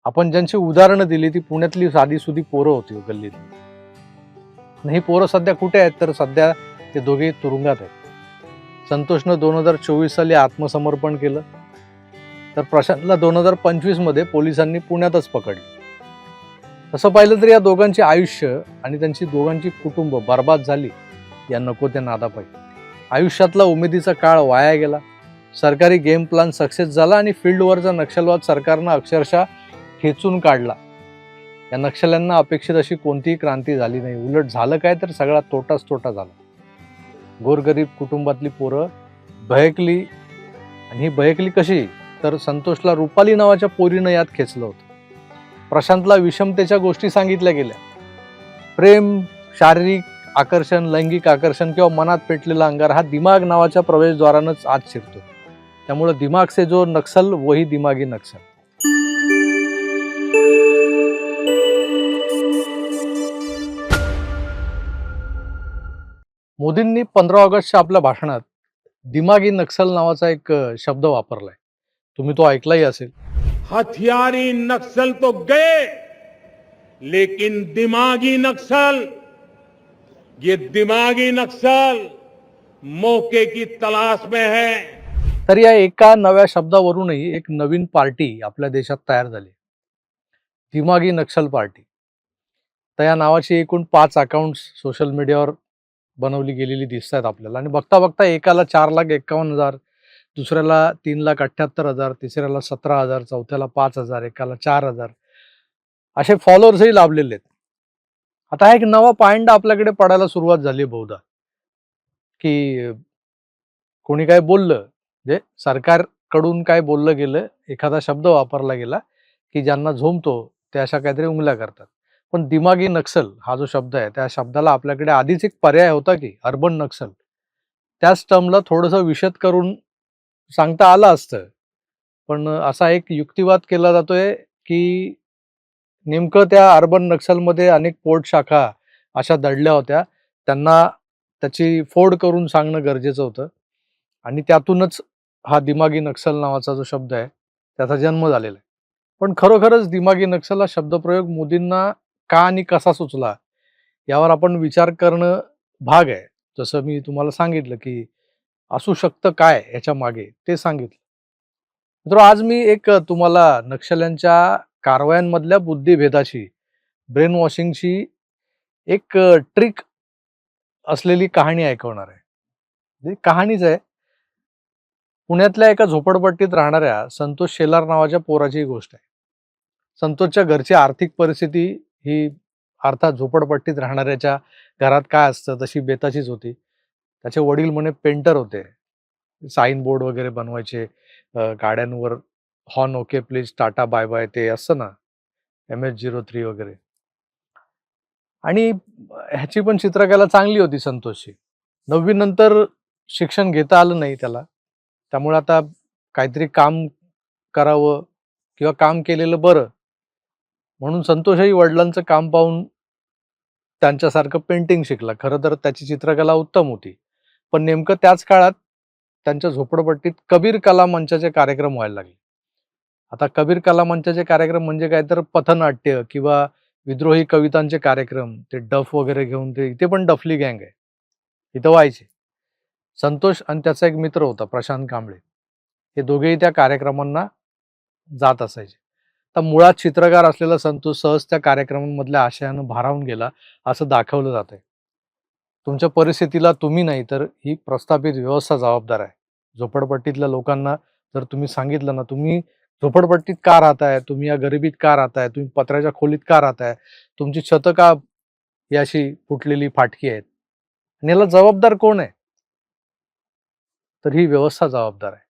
आपण ज्यांची उदाहरणं दिली ती पुण्यातली साधीसुधी पोरं होती गल्लीत. आणि ही पोरं सध्या कुठे आहेत? तर सध्या ते दोघे तुरुंगात आहेत. संतोषनं 2024 साली आत्मसमर्पण केलं, तर प्रशांतला 2025 मध्ये पोलिसांनी पुण्यातच पकडलं. तसं पाहिलं तर या दोघांचे आयुष्य आणि त्यांची दोघांची कुटुंब बर्बाद झाली या नको त्या नादापायी. आयुष्यातला उमेदीचा काळ वाया गेला. सरकारी गेम प्लॅन सक्सेस झाला आणि फील्डवरचा नक्षलवाद सरकारनं अक्षरशः खेचून काढला. या नक्षल्यांना अपेक्षित अशी कोणतीही क्रांती झाली नाही. उलट झालं काय तर सगळा तोटाच तोटा झाला. गोरगरीब कुटुंबातली पोरं भयकली. आणि ही भयकली कशी? तर संतोषला रुपाली नावाच्या पोरीनं यात खेचलं होतं. प्रशांतला विषमतेच्या गोष्टी सांगितल्या गेल्या. प्रेम, शारीरिक आकर्षण, लैंगिक आकर्षण किंवा मनात पेटलेला अंगार हा दिमाग नावाच्या प्रवेशद्वारानंच आत शिरतो. त्यामुळे दिमाग से जो नक्सल वही दिमागी नक्सल. मोदींनी 15 ऑगस्टच्या आपल्या भाषणात दिमागी नक्सल नावाचा एक शब्द वापरलाय. तुम्ही तो ऐकलाही असेल. हथियारी नक्सल तो गए, लेकिन दिमागी नक्सल, ये दिमागी नक्सल मौके की तलाश में है. तर या एका नव्या शब्दावरूनही एक नवीन पार्टी आपल्या देशात तयार झाली, दिमागी नक्षल पार्टी. तर या नावाची एकूण 5 अकाउंट्स सोशल मीडियावर बनवली गेलेली दिसत आहेत आपल्याला. आणि बघता बघता एकाला 4,51,000, दुसऱ्याला 3,78,000, तिसऱ्याला 17,000, चौथ्याला 5,000, एकाला 4,000 असे फॉलोअर्सही लाभलेले आहेत. आता हा एक नवा पायंडा आपल्याकडे पडायला सुरुवात झाली बहुधा, की कोणी काय बोललं, म्हणजे सरकारकडून काय बोललं गेलं, एखादा शब्द वापरला गेला की ज्यांना झोंबतो ते अशा काहीतरी उंगल्या करतात. पण दिमागी नक्सल हा जो शब्द आहे, त्या शब्दाला आपल्याकडे आधीच एक पर्याय होता की अर्बन नक्सल. त्याच टर्मला थोडंसं विशद करून सांगता आलं असतं. पण असा एक युक्तिवाद केला जातोय की नेमकं त्या अर्बन नक्सलमध्ये अनेक पोटशाखा अशा दडल्या होत्या. त्यांना त्याची फोड करून सांगणं गरजेचं होतं. आणि त्यातूनच हा दिमागी नक्सल नावाचा जो शब्द आहे, त्याचा जन्म झालेला आहे. पण खरोखरच दिमागी नक्सल हा शब्दप्रयोग मोदींना का आणि कसा सुचला, यावर आपण विचार करणं भाग आहे. जसं मी तुम्हाला सांगितलं की असू शकतं काय याच्या मागे, ते सांगितलं. तर आज मी एक तुम्हाला नक्षल्यांच्या कारवायांमधल्या बुद्धिभेदाची, ब्रेन वॉशिंगची एक ट्रिक असलेली कहाणी ऐकवणार आहे. ही कहाणीच आहे. पुण्यातल्या एका झोपडपट्टीत राहणाऱ्या संतोष शेलार नावाच्या पोराची गोष्ट आहे. संतोषच्या घरची आर्थिक परिस्थिती ही अर्थात झोपडपट्टीत राहणाऱ्याच्या घरात काय असतं तशी बेताचीच होती. त्याचे वडील म्हणे पेंटर होते. साईन बोर्ड वगैरे बनवायचे, गाड्यांवर horn okay please ta-ta bye bye ते असतं ना, MS-03 वगैरे. आणि ह्याची पण चित्रकला चांगली होती संतोषची. 9वी नंतर शिक्षण घेता आलं नाही त्याला. त्यामुळे आता काहीतरी काम करावं किंवा काम केलेलं बरं, म्हणून संतोषही वडिलांचं काम पाहून त्यांच्यासारखं पेंटिंग शिकला. खरं तर त्याची चित्रकला उत्तम होती. पण नेमकं त्याच काळात त्यांच्या झोपडपट्टीत कबीर कला मंचाचे कार्यक्रम व्हायला लागले. आता कबीर कला मंचाचे कार्यक्रम म्हणजे काय तर पथनाट्य किंवा विद्रोही कवितांचे कार्यक्रम, ते डफ वगैरे घेऊन, ते इथे पण डफली गँग आहे, इथं व्हायचे. संतोष आणि त्याचा एक मित्र होता प्रशांत कांबळे, हे दोघेही त्या कार्यक्रमांना जात असायचे. तर मुळात चित्रकार असलेला संतोष सहज त्या कार्यक्रमांमधल्या आशयानं भारावून गेला असं दाखवलं जातंय. तुमच्या परिस्थितीला तुम्ही नाही तर ही प्रस्थापित व्यवस्था जबाबदार आहे. झोपडपट्टीतल्या लोकांना जर तुम्ही सांगितलं ना, तुम्ही झोपडपट्टीत का राहताय, तुम्ही या गरिबीत का राहताय, तुम्ही पत्र्याच्या खोलीत का राहताय, तुमची छतं का ही अशी फुटलेली फाटकी आहेत, आणि याला जबाबदार कोण आहे? तर ही व्यवस्था जबाबदार आहे.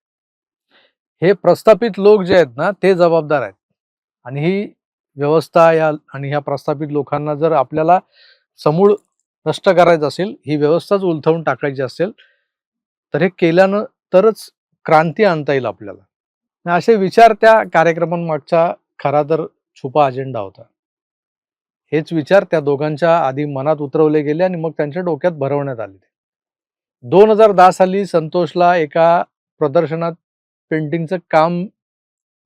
हे प्रस्थापित लोक जे आहेत ना, ते जबाबदार आहेत. आणि ही व्यवस्था या आणि ह्या प्रस्थापित लोकांना जर आपल्याला समूळ नष्ट करायचं असेल, ही व्यवस्थाच उलथवून टाकायची असेल, तर हे केल्यानं तरच क्रांती आणता येईल आपल्याला. आणि असे विचार त्या कार्यक्रमांमागचा खरा तर छुपा अजेंडा होता. हेच विचार त्या दोघांच्या आधी मनात उतरवले गेले आणि मग त्यांच्या डोक्यात भरवण्यात आले. 2010 साली संतोषला एका प्रदर्शनात पेंटिंगचं काम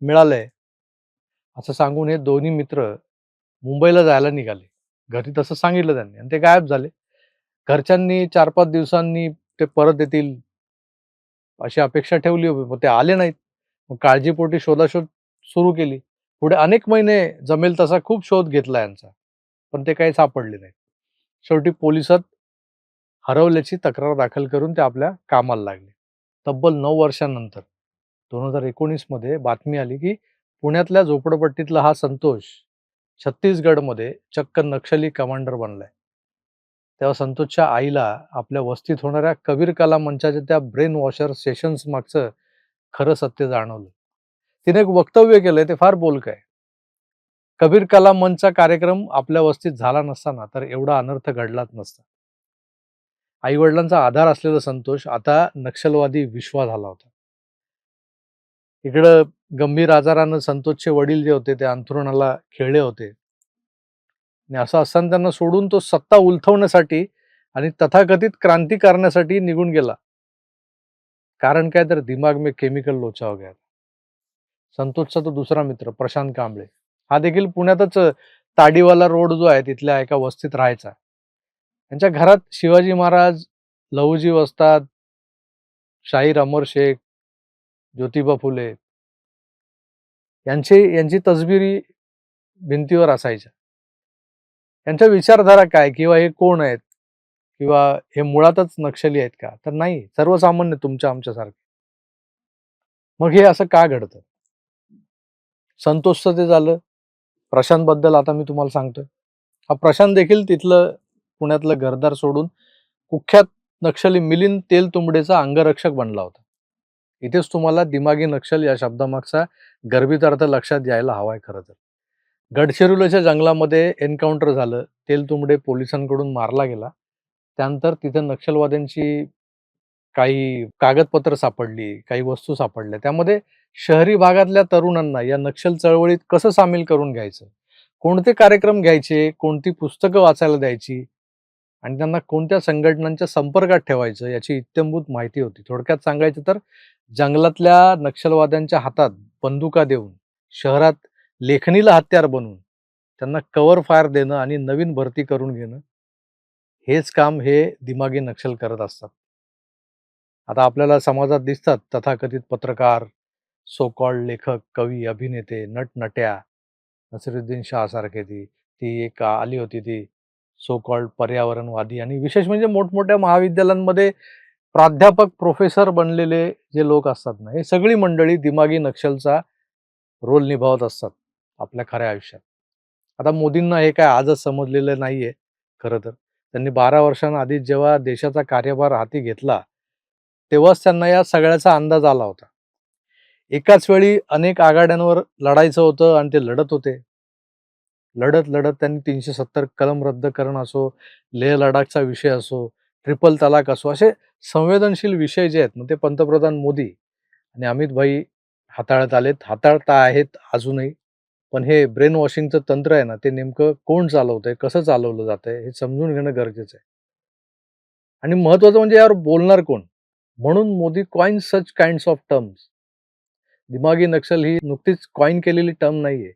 मिळालंय. असं सांगून हे दोन्ही मित्र मुंबईला जायला निघाले. घरी तसं सांगितलं त्यांनी आणि ते गायब झाले. घरच्यांनी 4-5 दिवसांनी ते परत येतील अशी अपेक्षा ठेवली होती. पण ते आले नाहीत. मग काळजीपोटी शोधाशोध सुरू केली. पुढे अनेक महिने जमेल तसा खूप शोध घेतला यांचा. पण ते काही सापडले नाहीत. शेवटी पोलिसात हरवल्याची तक्रार दाखल करून ते आपल्या कामाला लागले. तब्बल 9 वर्षांनंतर 2019 मध्ये बातमी आली, की पुण्यातल्या झोपडपट्टीतला हा संतोष छत्तीसगडमध्ये चक्क नक्षली कमांडर बनलाय. तेव्हा संतोषच्या आईला आपल्या वस्तीत होणाऱ्या कबीर कला मंचाच्या त्या ब्रेन वॉशर सेशन्स मागचं खरं सत्य जाणवलं. तिने एक वक्तव्य केलंय, ते फार बोलकं आहे. कबीर कला मंचचा कार्यक्रम आपल्या वस्तीत झाला नसता ना, तर एवढा अनर्थ घडलाच नसता. आई वडिलांचा आधार असलेला संतोष आता नक्षलवादी विश्वा झाला होता. इकडं गंभीर आजारानं संतोषचे वडील जे होते ते अंथरुणाला खिळले होते आणि असं असताना त्यांना सोडून तो सत्ता उलथवण्यासाठी आणि तथाकथित क्रांती करण्यासाठी निघून गेला. कारण काय, तर दिमाग में केमिकल लोचा हो गया. संतोषचा तो दुसरा मित्र प्रशांत कांबळे हा देखील पुण्यातच ताडीवाला रोड जो आहे तिथल्या एका वस्तीत राहायचा. त्यांच्या घरात शिवाजी महाराज, लहुजी वस्ताद, शाहीर अमर शेख, ज्योतिबा फुले यांची तसबिरी भिंतीवर असायच्या. यांच्या विचारधारा काय किंवा हे कोण आहेत किंवा हे मुळातच नक्षली आहेत का, तर नाही, सर्वसामान्य तुमच्या आमच्यासारखे. मग हे असं का घडतं? संतोषचं ते झालं. प्रशांत बद्दल आता मी तुम्हाला सांगतोय. हा प्रशांत देखील तिथलं पुण्यातलं घरदार सोडून कुख्यात नक्षली मिलिंद तेलतुंबडेचा अंगरक्षक बनला होता. इथेच तुम्हाला दिमागी नक्षल या शब्दामागचा गर्भित अर्थ लक्षात यायला हवाय. खरं तर गडचिरोलीच्या जंगलामध्ये एन्काउंटर झालं. तेलतुंबडे पोलिसांकडून मारला गेला. त्यानंतर तिथे नक्षलवाद्यांची काही कागदपत्र सापडली, काही वस्तू सापडल्या. त्यामध्ये शहरी भागातल्या तरुणांना या नक्षल चळवळीत कसं सामील करून घ्यायचं, कोणते कार्यक्रम घ्यायचे, कोणती पुस्तकं वाचायला द्यायची आणि त्यांना कोणत्या संघटनांच्या संपर्कात ठेवायचं याची इत्थंभूत माहिती होती. थोडक्यात सांगायचं तर जंगलातल्या नक्षलवाद्यांच्या हातात बंदुका देऊन, शहरात लेखणीला हत्यार बनवून त्यांना कव्हर फायर देणं आणि नवीन भरती करून घेणं, हेच काम हे दिमागी नक्षल करत असतात. आता आपल्याला समाजात दिसतात तथाकथित पत्रकार, सो कॉल्ड लेखक, कवी, अभिनेते, नटनट्या, नसिरुद्दीन शाह सारखे ती एक आली होती ती सो कॉल्ड पर्यावरणवादी आणि विशेष म्हणजे मोठमोठ्या महाविद्यालयांमध्ये प्राध्यापक, प्रोफेसर बनलेले जे लोक असतात ना, हे सगळी मंडळी दिमागी नक्षलचा रोल निभावत असतात आपल्या खऱ्या आयुष्यात. आता मोदींना हे काय आजच समजलेलं नाहीये. खरं तर त्यांनी 12 वर्षांआधी जेव्हा देशाचा कार्यभार हाती घेतला, तेव्हाच त्यांना या सगळ्याचा अंदाज आला होता. एकाच वेळी अनेक आघाड्यांवर लढायचं होतं आणि ते लढत होते. लढत लढत त्यांनी 370 कलम रद्द करणं असो, लेह लडाखचा विषय असो, ट्रिपल तलाक असो, असे संवेदनशील विषय जे आहेत ना, ते पंतप्रधान मोदी आणि अमित भाई हाताळत आलेत, हाताळता आहेत अजूनही. पण हे ब्रेन वॉशिंगचं तंत्र आहे ना, ते नेमकं कोण चालवतंय, कसं चालवलं जातंय, हे समजून घेणं गरजेचं आहे. आणि महत्वाचं म्हणजे यावर बोलणार कोण? म्हणून Modi coin such kinds of terms. दिमागी नक्षल ही नुकतीच कॉइन केलेली टर्म नाहीये.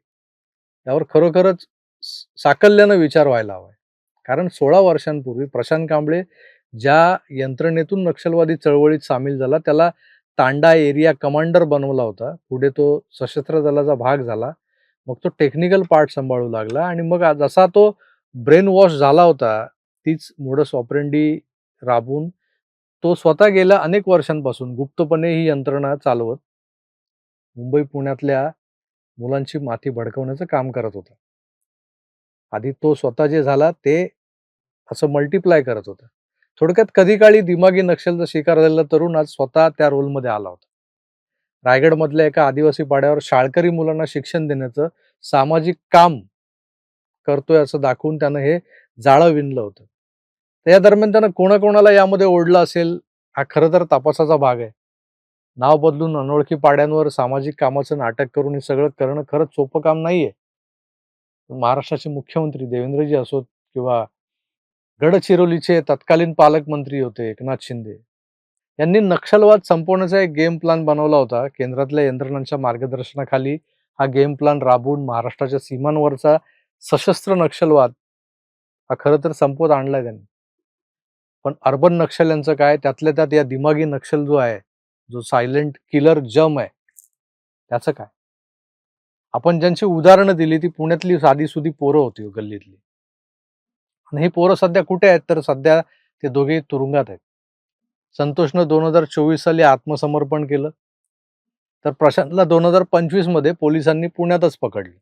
यावर खरोखरच साकल्यानं विचार व्हायला हवाय. कारण 16 वर्षांपूर्वी प्रशांत कांबळे ज्या यंत्रणेतून नक्षलवादी चळवळीत सामील झाला, त्याला तांडा एरिया कमांडर बनवला होता. पुढे तो सशस्त्र दलाचा भाग झाला. मग तो टेक्निकल पार्ट सांभाळू लागला आणि मग जसा तो ब्रेन वॉश झाला होता, तीच मोडस ऑपरेंडी राबवून तो स्वतः गेल्या अनेक वर्षांपासून गुप्तपणे ही यंत्रणा चालवत मुंबई पुण्यातल्या मुलांची माथी भडकवण्याचं काम करत होता. आधी तो स्वतः जे झाला ते असं मल्टिप्लाय करत होता. थोडक्यात कधी काळी दिमागी नक्षलचा शिकार झालेला तरुण आज स्वतः त्या रोलमध्ये आला होता. रायगडमधल्या एका आदिवासी पाड्यावर शाळकरी मुलांना शिक्षण देण्याचं सामाजिक काम करतोय असं दाखवून त्यानं हे जाळं विणलं होतं. तर या दरम्यान त्यानं कोणाकोणाला यामध्ये ओढलं असेल, हा खरं तर तपासाचा भाग आहे. नाव बदलून अनोळखी पाड्यांवर सामाजिक कामाचं नाटक करून हे सगळं करणं खरंच सोपं काम नाहीये. महाराष्ट्राचे मुख्यमंत्री देवेंद्रजी असोत किंवा गडचिरोलीचे तत्कालीन पालकमंत्री होते एकनाथ शिंदे, यांनी नक्षलवाद संपवण्याचा एक गेम प्लॅन बनवला होता. केंद्रातल्या यंत्रणांच्या मार्गदर्शनाखाली हा गेम प्लॅन राबवून महाराष्ट्राच्या सीमांवरचा सशस्त्र नक्षलवाद हा खरं तर संपवत आणलाय त्यांनी. पण अर्बन नक्षल यांचं काय, त्यातल्या त्यात या दिमागी नक्षल जो आहे, जो सायलेंट किलर जम आहे, त्याचं काय? आपण ज्यांची उदाहरणं दिली ती पुण्यातली साधी-सुधी पोरं होती हो गल्लीतली. आणि ही पोरं सध्या कुठे आहेत? तर सध्या ते दोघेही तुरुंगात आहेत. संतोषनं 2024 साली आत्मसमर्पण केलं. तर प्रशांतला 2025 मध्ये पोलिसांनी पुण्यातच पकडलं.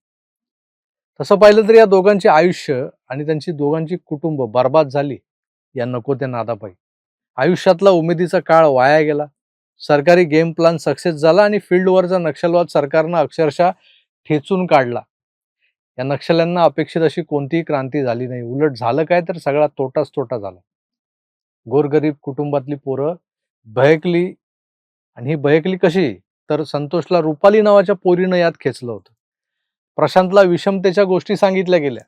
तसं पाहिलं तर या दोघांचे आयुष्य आणि त्यांची दोघांची कुटुंब बर्बाद झाली या नको त्या नादापायी. आयुष्यातला उमेदीचा काळ वाया गेला. सरकारी गेम प्लॅन सक्सेस झाला आणि फील्डवरचा नक्षलवाद सरकारनं अक्षरशः ठेचून काढला. या नक्षल्यांना अपेक्षित अशी कोणतीही क्रांती झाली नाही. उलट झालं काय, तर सगळा तोटाच तोटा झाला. गोरगरीब कुटुंबातली पोरं बहकली. आणि ही बहकली कशी? तर संतोषला रुपाली नावाच्या पोरीनं यात खेचलं होतं. प्रशांतला विषमतेच्या गोष्टी सांगितल्या गेल्या.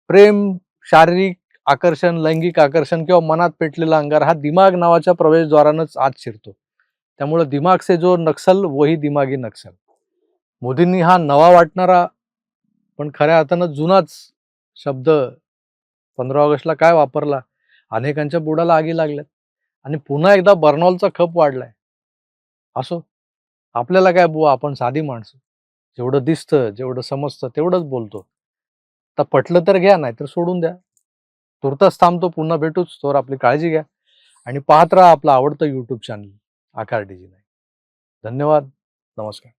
प्रेम, शारीरिक आकर्षण, लैंगिक आकर्षण किंवा मनात पेटलेला अंगार हा दिमाग नावाच्या प्रवेशद्वारानंच आत शिरतो. त्यामुळे दिमाग से जो नक्सल वही दिमागी नक्सल. मोदींनी हा नवा वाटणारा पण खऱ्या अर्थानं जुनाच शब्द 15 ऑगस्टला काय वापरला? अनेकांच्या बुडाला आगी लागल्यात आणि पुन्हा एकदा बर्नॉलचा खप वाढलाय. असो, आपल्याला काय बुवा, आपण साधी माणसं. जेवढं दिसतं, जेवढं समजतं तेवढंच बोलतो. तर पटलं तर घ्या, नाहीतर सोडून द्या. तुर्तास थांबतो, पुन्हा भेटूच. तोवर आपली काळजी घ्या आणि पाहत राहा आपलं आवडतं YouTube चॅनल आकार DG9. धन्यवाद. नमस्कार.